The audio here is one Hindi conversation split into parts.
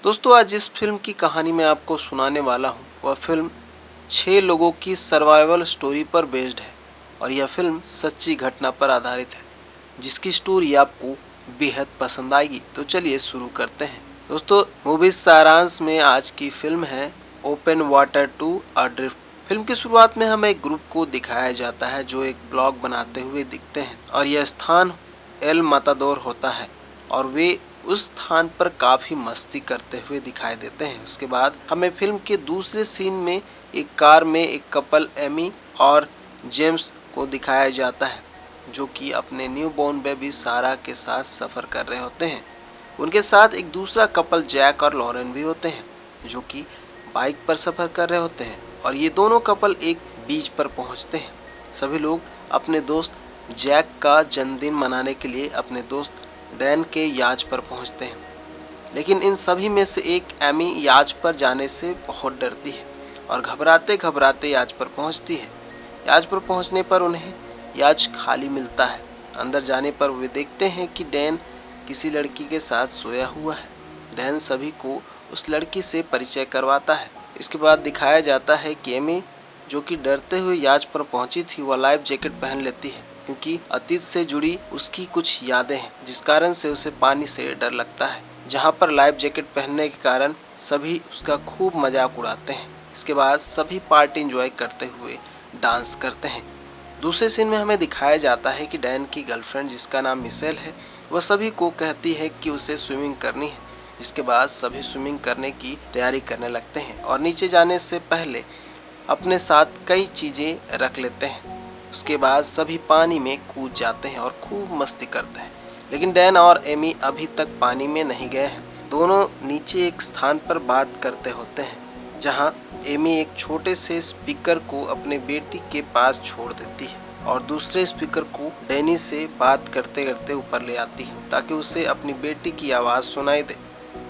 दोस्तों, आज जिस फिल्म की कहानी मैं आपको सुनाने वाला हूँ वह फिल्म 6 लोगों की सर्वाइवल स्टोरी पर बेस्ड है और यह फिल्म सच्ची घटना पर आधारित है, जिसकी स्टोरी आपको बेहद पसंद आएगी। तो चलिए शुरू करते हैं। दोस्तों, मूवी सारांश में आज की फिल्म है ओपन वाटर टू अड्रिफ्ट। फिल्म की शुरुआत में हमें एक ग्रुप को दिखाया जाता है जो एक ब्लॉग बनाते हुए दिखते हैं और यह स्थान एल मातादोर होता है और वे उस स्थान पर काफी मस्ती करते हुए दिखाई देते हैं। उसके बाद हमें फिल्म के दूसरे सीन में एक कार में एक कपल एमी और जेम्स को दिखाया जाता है जो कि अपने न्यू बॉर्न बेबी सारा के साथ सफर कर रहे होते हैं। उनके साथ एक दूसरा कपल जैक और लॉरेन भी होते हैं जो कि बाइक पर सफर कर रहे होते हैं और ये दोनों कपल एक बीच पर पहुंचते हैं। सभी लोग अपने दोस्त जैक का जन्मदिन मनाने के लिए अपने दोस्त डैन के याच पर पहुंचते हैं, लेकिन इन सभी में से एक एमी याच पर जाने से बहुत डरती है और घबराते घबराते याच पर पहुंचती है। याच पर पहुंचने पर उन्हें याच खाली मिलता है। अंदर जाने पर वे देखते हैं कि डैन किसी लड़की के साथ सोया हुआ है। डैन सभी को उस लड़की से परिचय करवाता है। इसके बाद दिखाया जाता है कि एमी, जो कि डरते हुए याच पर पहुंची थी, वह लाइफ जैकेट पहन लेती है क्योंकि अतीत से जुड़ी उसकी कुछ यादें हैं, जिस कारण से उसे पानी से डर लगता है। जहां पर लाइफ जैकेट पहनने के कारण सभी उसका खूब मजाक उड़ाते हैं। इसके बाद सभी पार्टी एंजॉय करते हुए डांस करते हैं। दूसरे सीन में हमें दिखाया जाता है कि डैन की गर्लफ्रेंड, जिसका नाम मिशेल है, वह सभी को कहती है कि उसे स्विमिंग करनी है। जिसके बाद सभी स्विमिंग करने की तैयारी करने लगते हैं और नीचे जाने से पहले अपने साथ कई चीजें रख लेते हैं। उसके बाद सभी पानी में कूद जाते हैं और खूब मस्ती करते हैं, लेकिन डैन और एमी अभी तक पानी में नहीं गए हैं। दोनों नीचे एक स्थान पर बात करते होते हैं जहां एमी एक छोटे से स्पीकर को अपने बेटी के पास छोड़ देती है और दूसरे स्पीकर को डैनी से बात करते करते ऊपर ले आती है ताकि उसे अपनी बेटी की आवाज़ सुनाई दे।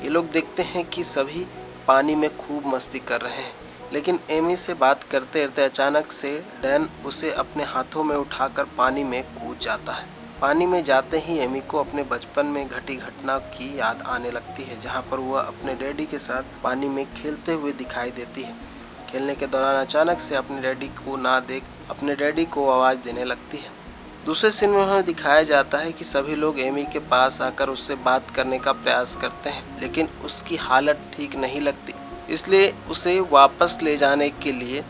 ये लोग देखते हैं कि सभी पानी में खूब मस्ती कर रहे हैं, लेकिन एमी से बात करते करते अचानक से डैन उसे अपने हाथों में उठाकर पानी में कूद जाता है। पानी में जाते ही एमी को अपने बचपन में घटी घटना की याद आने लगती है, जहां पर वह अपने डैडी के साथ पानी में खेलते हुए दिखाई देती है। खेलने के दौरान अचानक से अपने डैडी को ना देख अपने डैडी को आवाज़ देने लगती है। दूसरे सीन में हमें दिखाया जाता है कि सभी लोग एमी के पास आकर उससे बात करने का प्रयास करते हैं, लेकिन उसकी हालत ठीक नहीं लगती, इसलिए उसे वापस ले जाने के लिए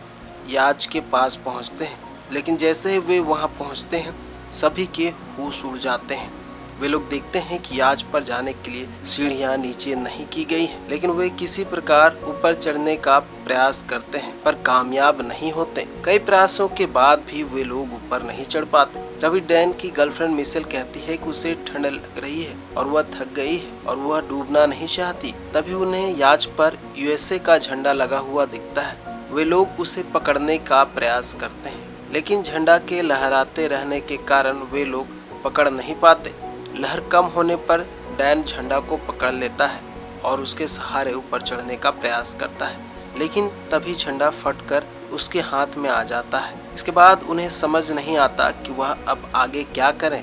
याच के पास पहुंचते हैं। लेकिन जैसे ही वे वहां पहुंचते हैं, सभी के होश उड़ जाते हैं। वे लोग देखते हैं कि याच पर जाने के लिए सीढ़ियां नीचे नहीं की गई हैं, लेकिन वे किसी प्रकार ऊपर चढ़ने का प्रयास करते हैं पर कामयाब नहीं होते। कई प्रयासों के बाद भी वे लोग ऊपर नहीं चढ़ पाते। तभी डैन की गर्लफ्रेंड मिशेल कहती है कि उसे ठंड लग रही है और वह थक गई है और वह डूबना नहीं चाहती। तभी उन्हें याच पर यूएसए का झंडा लगा हुआ दिखता है। वे लोग उसे पकड़ने का प्रयास करते हैं, लेकिन झंडा के लहराते रहने के कारण वे लोग पकड़ नहीं पाते। लहर कम होने पर डैन झंडा को पकड़ लेता है और उसके सहारे ऊपर चढ़ने का प्रयास करता है, लेकिन तभी झंडा फटकर उसके हाथ में आ जाता है। इसके बाद उन्हें समझ नहीं आता कि वह अब आगे क्या करें,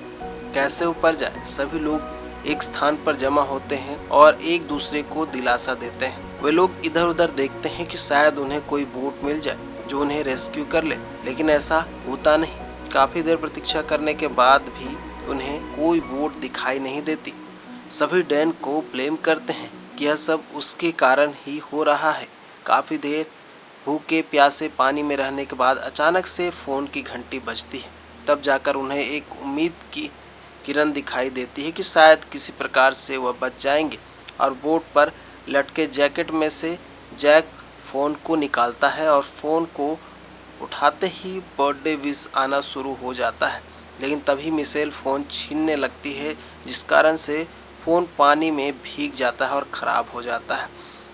कैसे ऊपर जाए। सभी लोग एक स्थान पर जमा होते हैं और एक दूसरे को दिलासा देते हैं। वे लोग इधर उधर देखते हैं कि शायद उन्हें कोई बोट मिल जाए जो उन्हें रेस्क्यू कर ले, लेकिन ऐसा होता नहीं। काफी देर प्रतीक्षा करने के बाद भी उन्हें कोई बोट दिखाई नहीं देती। सभी डैन को ब्लेम करते हैं कि यह सब उसके कारण ही हो रहा है। काफी देर भूखे प्यासे पानी में रहने के बाद अचानक से फोन की घंटी बजती है। तब जाकर उन्हें एक उम्मीद की किरण दिखाई देती है कि शायद किसी प्रकार से वह बच जाएंगे और बोट पर लटके जैकेट में से जैक फोन को निकालता है और फोन को उठाते ही बर्थडे विश आना शुरू हो जाता है। लेकिन तभी मिशेल फोन छीनने लगती है, जिस कारण से फोन पानी में भीग जाता है और खराब हो जाता है,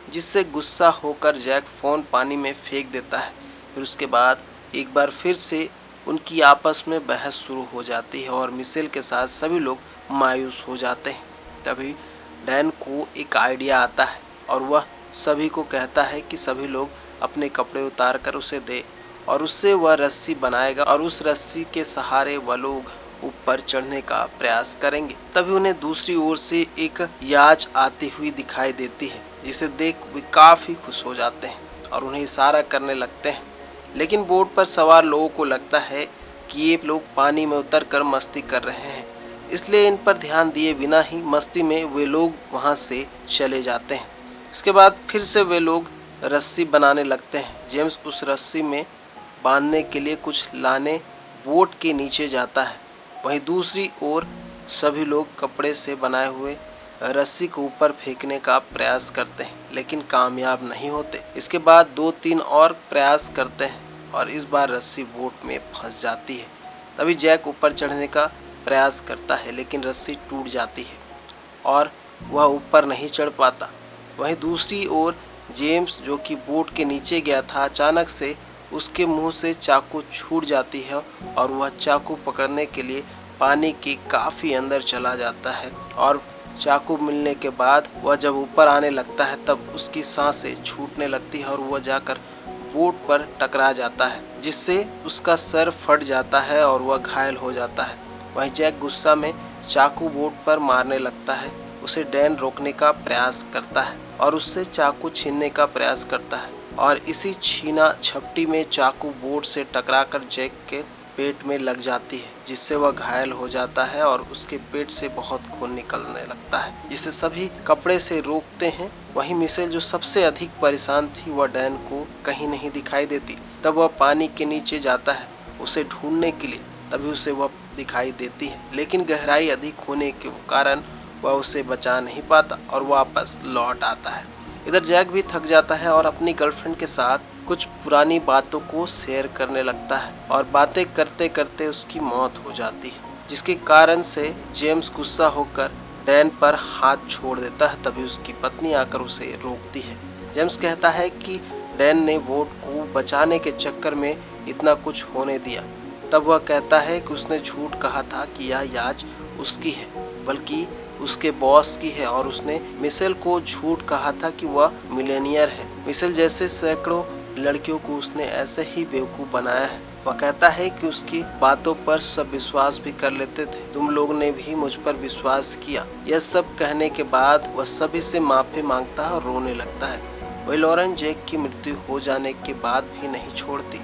जिससे गुस्सा होकर जैक फोन पानी में फेंक देता है। फिर उसके बाद एक बार फिर से उनकी आपस में बहस शुरू हो जाती है और मिशेल के साथ सभी लोग मायूस हो जाते हैं। तभी डैन को एक आइडिया आता है और वह सभी को कहता है कि सभी लोग अपने कपड़े उतार कर उसे दे और उससे वह रस्सी बनाएगा और उस रस्सी के सहारे वह लोग ऊपर चढ़ने का प्रयास करेंगे। तभी उन्हें दूसरी ओर से एक याच आती हुई दिखाई देती है, जिसे देख वे काफी खुश हो जाते हैं और उन्हें इशारा करने लगते हैं। लेकिन बोट पर सवार लोगों को लगता है कि ये लोग पानी में उतरकर मस्ती कर रहे हैं, इसलिए इन पर ध्यान दिए बिना ही मस्ती में वे लोग वहां से चले जाते हैं। इसके बाद फिर से वे लोग रस्सी बनाने लगते हैं। जेम्स उस रस्सी में बांधने के लिए कुछ लाने बोट के नीचे जाता है। वहीं दूसरी ओर सभी लोग कपड़े से बनाए हुए रस्सी को ऊपर फेंकने का प्रयास करते हैं, लेकिन कामयाब नहीं होते। इसके बाद 2-3 और प्रयास करते हैं और इस बार रस्सी बोट में फंस जाती है। तभी जैक ऊपर चढ़ने का प्रयास करता है, लेकिन रस्सी टूट जाती है और वह ऊपर नहीं चढ़ पाता। वहीं दूसरी ओर जेम्स, जो कि बोट के नीचे गया था, अचानक से उसके मुंह से चाकू छूट जाती है और वह चाकू पकड़ने के लिए पानी के काफी अंदर चला जाता है। और चाकू मिलने के बाद वह जब ऊपर आने लगता है तब उसकी सांसें छूटने लगती है और वह जाकर बोट पर टकरा जाता है, जिससे उसका सर फट जाता है और वह घायल हो जाता है। वहीं जैक गुस्सा में चाकू बोट पर मारने लगता है। उसे डैन रोकने का प्रयास करता है और उससे चाकू छीनने का प्रयास करता है और इसी छीना झपटी में चाकू बोट से टकराकर जैक के पेट में लग जाती है, जिससे वह घायल हो जाता है और उसके पेट से बहुत खून निकलने लगता है, जिसे सभी कपड़े से रोकते हैं। वहीं मिशेल, जो सबसे अधिक परेशान थी, वह डैन को कहीं नहीं दिखाई देती। तब वह पानी के नीचे जाता है उसे ढूंढने के लिए। तभी उसे वह दिखाई देती है, लेकिन गहराई अधिक होने के कारण वह उसे बचा नहीं पाता और वापस लौट आता है। इधर जैक भी थक जाता है और अपनी गर्लफ्रेंड के साथ कुछ पुरानी बातों को शेयर करने लगता है और बातें करते करते उसकी मौत हो जाती है, जिसके कारण से जेम्स गुस्सा होकर डैन पर हाथ छोड़ देता है। तभी उसकी पत्नी आकर उसे रोकती है। जेम्स कहता है कि डैन ने बोट को बचाने के चक्कर में इतना कुछ होने दिया। तब वह कहता है कि उसने झूठ कहा था कि यह याच उसकी है, बल्कि उसके बॉस की है, और उसने मिशेल को झूठ कहा था कि वह मिलेनियर है। मिशेल जैसे सैकड़ों लड़कियों को उसने ऐसे ही बेवकूफ बनाया है। वह कहता है कि उसकी बातों पर सब विश्वास भी कर लेते थे, तुम लोग ने भी मुझ पर विश्वास किया। यह सब कहने के बाद वह सभी से माफी मांगता है और रोने लगता है। वही लॉरेन जैक की मृत्यु हो जाने के बाद भी नहीं छोड़ती।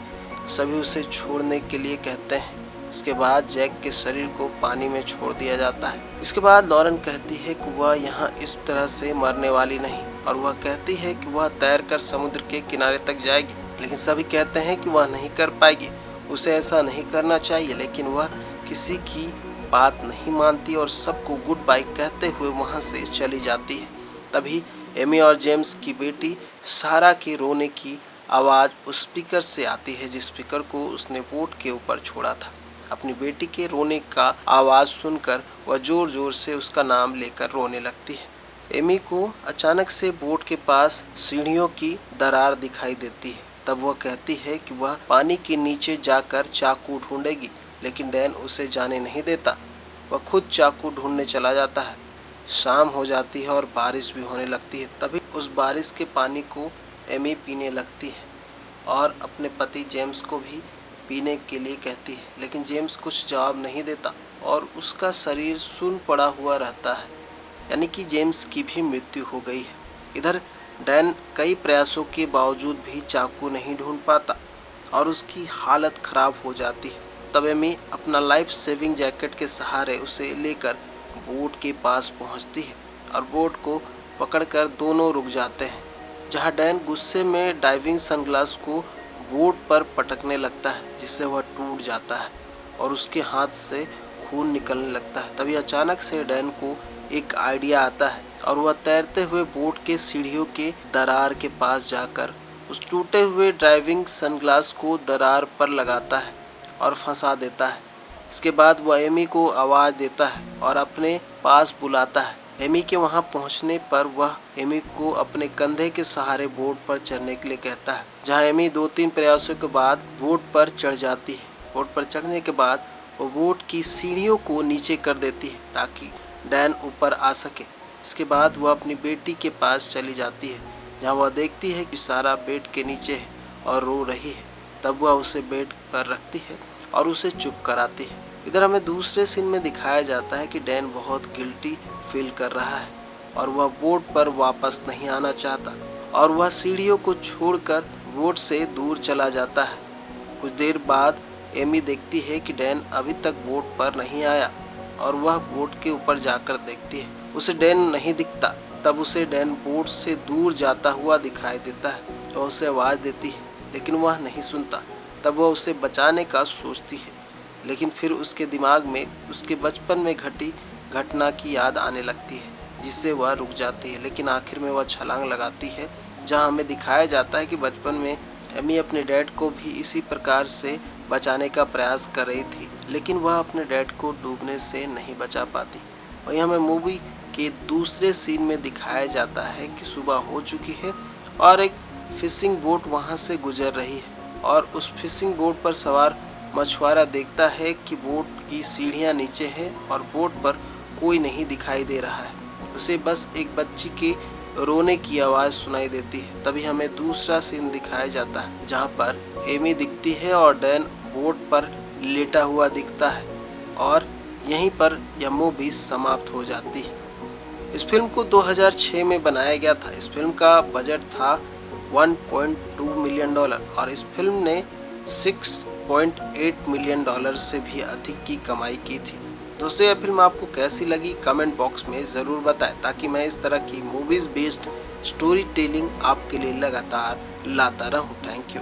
सभी उसे छोड़ने के लिए कहते हैं। इसके बाद जैक के शरीर को पानी में छोड़ दिया जाता है। इसके बाद लॉरेन कहती है कि वह यहाँ इस तरह से मरने वाली नहीं, और वह कहती है कि वह तैरकर समुद्र के किनारे तक जाएगी, लेकिन सभी कहते हैं कि वह नहीं कर पाएगी, उसे ऐसा नहीं करना चाहिए। लेकिन वह किसी की बात नहीं मानती और सबको गुड बाय कहते हुए वहाँ से चली जाती है। तभी एमी और जेम्स की बेटी सारा के रोने की आवाज़ उस स्पीकर से आती है, जिस स्पीकर को उसने बोट के ऊपर छोड़ा था। अपनी बेटी के रोने का आवाज़ सुनकर वह जोर जोर से उसका नाम लेकर रोने लगती है। एमी को अचानक से बोट के पास सीढ़ियों की दरार दिखाई देती है। तब वह कहती है कि वह पानी के नीचे जाकर चाकू ढूंढेगी, लेकिन डैन उसे जाने नहीं देता। वह खुद चाकू ढूंढने चला जाता है। शाम हो जाती है और बारिश भी होने लगती है। तभी उस बारिश के पानी को एमी पीने लगती है और अपने पति जेम्स को भी पीने के लिए कहती है, लेकिन जेम्स कुछ जवाब नहीं देता और उसका शरीर सुन्न पड़ा हुआ रहता है, यानी कि जेम्स की भी मृत्यु हो गई है। इधर डैन कई प्रयासों के बावजूद भी चाकू नहीं ढूंढ पाता और उसकी हालत खराब हो जाती है। तब एमी अपना लाइफ सेविंग जैकेट के सहारे उसे लेकर बोट के पास पहुंचती है और बोट को पकड़कर दोनों रुक जाते हैं, जहां डैन गुस्से में डाइविंग सनग्लास को बोट पर पटकने लगता है, जिससे वह टूट जाता है और उसके हाथ से खून निकलने लगता है। तभी अचानक से डैन को एक आइडिया आता है और वह तैरते हुए बोट के सीढ़ियों के दरार के पास जाकर उस टूटे हुए ड्राइविंग सनग्लास को दरार पर लगाता है और फंसा देता है। इसके बाद वह एमी को आवाज़ देता है और अपने पास बुलाता है। एमी के वहां पहुंचने पर वह एमी को अपने कंधे के सहारे बोट पर चढ़ने के लिए कहता है, जहां एमी 2-3 प्रयासों के बाद बोट पर चढ़ जाती है। बोट पर चढ़ने के बाद वो बोट की सीढ़ियों को नीचे कर देती है ताकि डैन ऊपर आ सके। इसके बाद वह अपनी बेटी के पास चली जाती है, जहां वह देखती है कि सारा बेड के नीचे है और रो रही है। तब वह उसे बेड पर रखती है और उसे चुप कराती है। इधर हमें दूसरे सीन में दिखाया जाता है कि डैन बहुत गिल्टी फील कर रहा है और वह बोट पर वापस नहीं आना चाहता और वह सीढ़ियों को छोड़कर बोट से दूर चला जाता है। कुछ देर बाद एमी देखती है कि डैन अभी तक बोट पर नहीं आया और वह बोट के ऊपर जाकर देखती है, उसे डैन नहीं दिखता। तब उसे डैन बोट से दूर जाता हुआ दिखाई देता है और उसे आवाज़ देती है, लेकिन वह नहीं सुनता। तब वह उसे बचाने का सोचती है, लेकिन फिर उसके दिमाग में उसके बचपन में घटी घटना की याद आने लगती है, जिससे वह रुक जाती है। लेकिन आखिर में वह छलांग लगाती है, जहां हमें दिखाया जाता है कि बचपन में एमी अपने डैड को भी इसी प्रकार से बचाने का प्रयास कर रही थी, लेकिन वह अपने डैड को डूबने से नहीं बचा पाती। वहीं हमें मूवी के दूसरे सीन में दिखाया जाता है कि सुबह हो चुकी है और एक फिशिंग बोट वहां से गुजर रही है और उस फिशिंग बोट पर सवार मछुआरा देखता है कि बोट की सीढ़ियां नीचे हैं और बोट पर कोई नहीं दिखाई दे रहा है। उसे बस एक बच्ची के रोने की आवाज़ सुनाई देती है। तभी हमें दूसरा सीन दिखाया जाता है, जहां पर एमी दिखती है और डैन बोट पर लेटा हुआ दिखता है और यहीं पर यह मूवी समाप्त हो जाती है। इस फिल्म को 2006 में बनाया गया था। इस फिल्म का बजट था $1.2 मिलियन और इस फिल्म ने $6.8 मिलियन से भी अधिक की कमाई की थी। दोस्तों, यह फिल्म आपको कैसी लगी कमेंट बॉक्स में ज़रूर बताएं, ताकि मैं इस तरह की मूवीज़ बेस्ड स्टोरी टेलिंग आपके लिए लगातार लाता रहूं। Thank you.